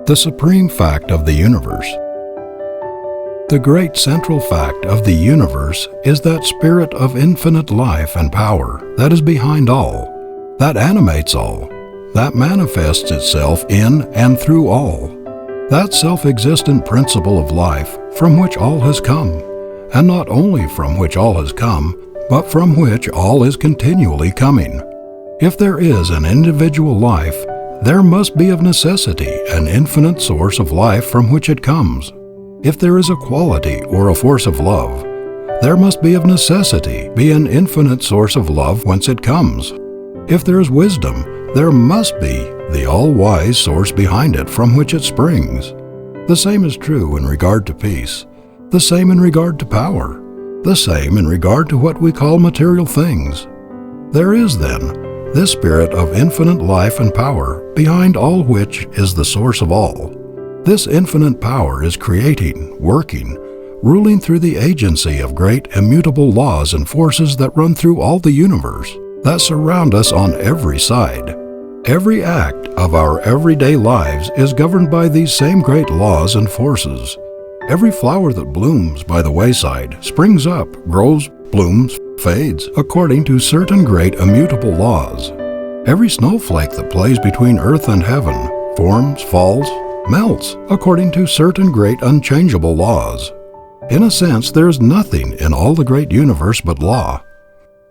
the supreme fact of the universe. The great central fact of the universe is that spirit of infinite life and power that is behind all, that animates all, that manifests itself in and through all, that self-existent principle of life from which all has come, and not only from which all has come, but from which all is continually coming. If there is an individual life, there must be of necessity an infinite source of life from which it comes. If there is a quality or a force of love, there must be of necessity be an infinite source of love whence it comes. If there is wisdom, there must be the all-wise source behind it from which it springs. The same is true in regard to peace, the same in regard to power, the same in regard to what we call material things. There is, then, this spirit of infinite life and power, behind all which is the source of all. This infinite power is creating, working, ruling through the agency of great immutable laws and forces that run through all the universe, that surround us on every side. Every act of our everyday lives is governed by these same great laws and forces. Every flower that blooms by the wayside springs up, grows, blooms, fades, according to certain great immutable laws. Every snowflake that plays between earth and heaven forms, falls, melts, according to certain great unchangeable laws. In a sense, there is nothing in all the great universe but law.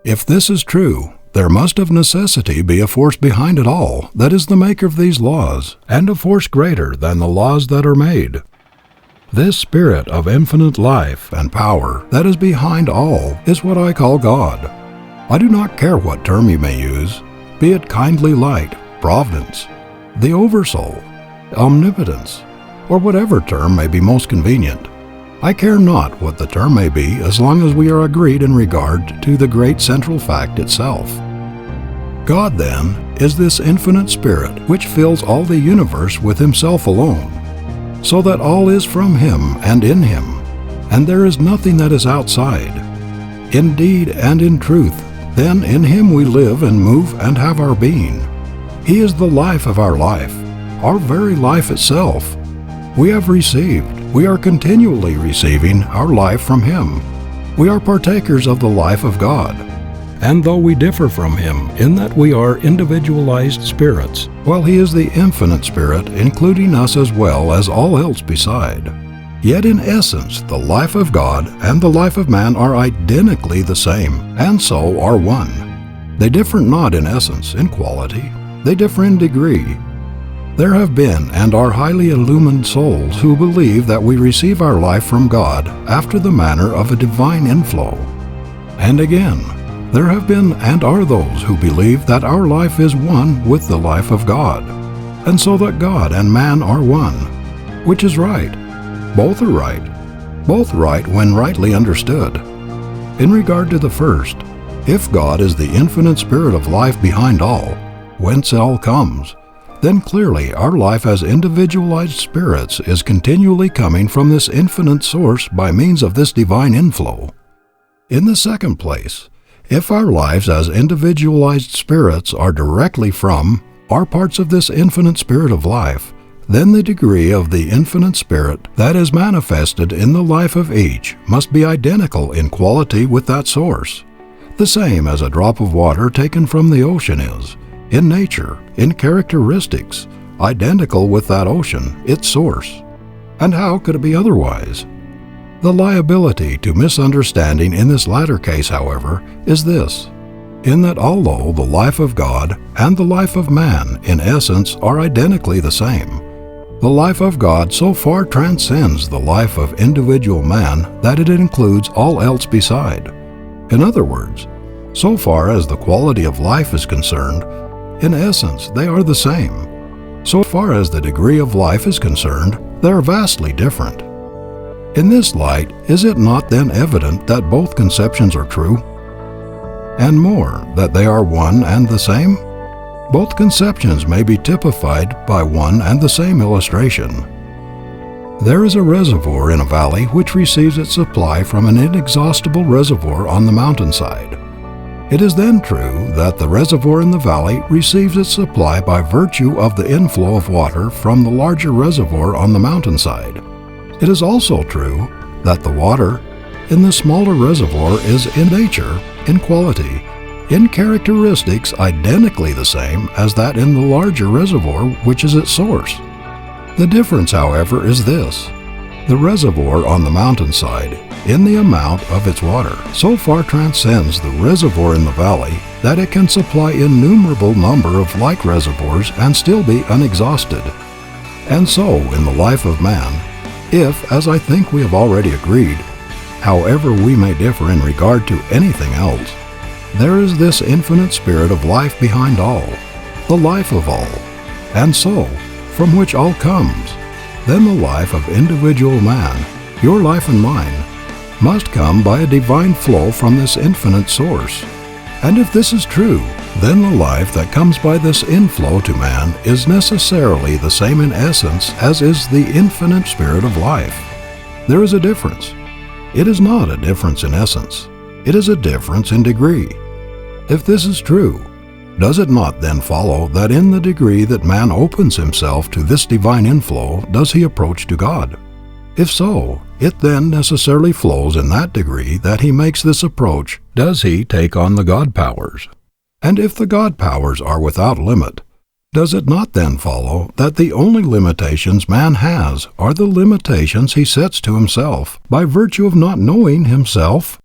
If this is true, there must of necessity be a force behind it all that is the maker of these laws, and a force greater than the laws that are made. This spirit of infinite life and power that is behind all is what I call God. I do not care what term you may use, be it kindly light, providence, the oversoul, omnipotence, or whatever term may be most convenient. I care not what the term may be as long as we are agreed in regard to the great central fact itself. God, then, is this infinite spirit which fills all the universe with himself alone, so that all is from him and in him, and there is nothing that is outside. Indeed and in truth, then in him we live and move and have our being. He is the life of our life, our very life itself. We have received, we are continually receiving our life from him. We are partakers of the life of God. And though we differ from him in that we are individualized spirits, while he is the infinite spirit, including us as well as all else beside, yet in essence the life of God and the life of man are identically the same, and so are one. They differ not in essence, in quality, they differ in degree. There have been and are highly illumined souls who believe that we receive our life from God after the manner of a divine inflow. And again, there have been and are those who believe that our life is one with the life of God, and so that God and man are one, which is right. Both are right. Both right when rightly understood. In regard to the first, if God is the infinite spirit of life behind all, whence all comes, then clearly our life as individualized spirits is continually coming from this infinite source by means of this divine inflow. In the second place, if our lives as individualized spirits are directly from, are parts of this infinite spirit of life, then the degree of the infinite spirit that is manifested in the life of each must be identical in quality with that source, the same as a drop of water taken from the ocean is, in nature, in characteristics, identical with that ocean, its source. And how could it be otherwise? The liability to misunderstanding in this latter case, however, is this, in that although the life of God and the life of man in essence are identically the same, the life of God so far transcends the life of individual man that it includes all else beside. In other words, so far as the quality of life is concerned, in essence they are the same. So far as the degree of life is concerned, they are vastly different. In this light, is it not then evident that both conceptions are true? And more, that they are one and the same? Both conceptions may be typified by one and the same illustration. There is a reservoir in a valley which receives its supply from an inexhaustible reservoir on the mountainside. It is then true that the reservoir in the valley receives its supply by virtue of the inflow of water from the larger reservoir on the mountainside. It is also true that the water in the smaller reservoir is in nature, in quality, in characteristics identically the same as that in the larger reservoir which is its source. The difference, however, is this. The reservoir on the mountainside, in the amount of its water, so far transcends the reservoir in the valley that it can supply innumerable number of like reservoirs and still be unexhausted. And so, in the life of man, if, as I think we have already agreed, however we may differ in regard to anything else, there is this infinite spirit of life behind all, the life of all, and so, from which all comes, then the life of individual man, your life and mine, must come by a divine flow from this infinite source. And if this is true, then the life that comes by this inflow to man is necessarily the same in essence as is the infinite spirit of life. There is a difference. It is not a difference in essence. It is a difference in degree. If this is true, does it not then follow that in the degree that man opens himself to this divine inflow does he approach to God? If so, it then necessarily flows in that degree that he makes this approach does he take on the God powers. And if the God powers are without limit, does it not then follow that the only limitations man has are the limitations he sets to himself by virtue of not knowing himself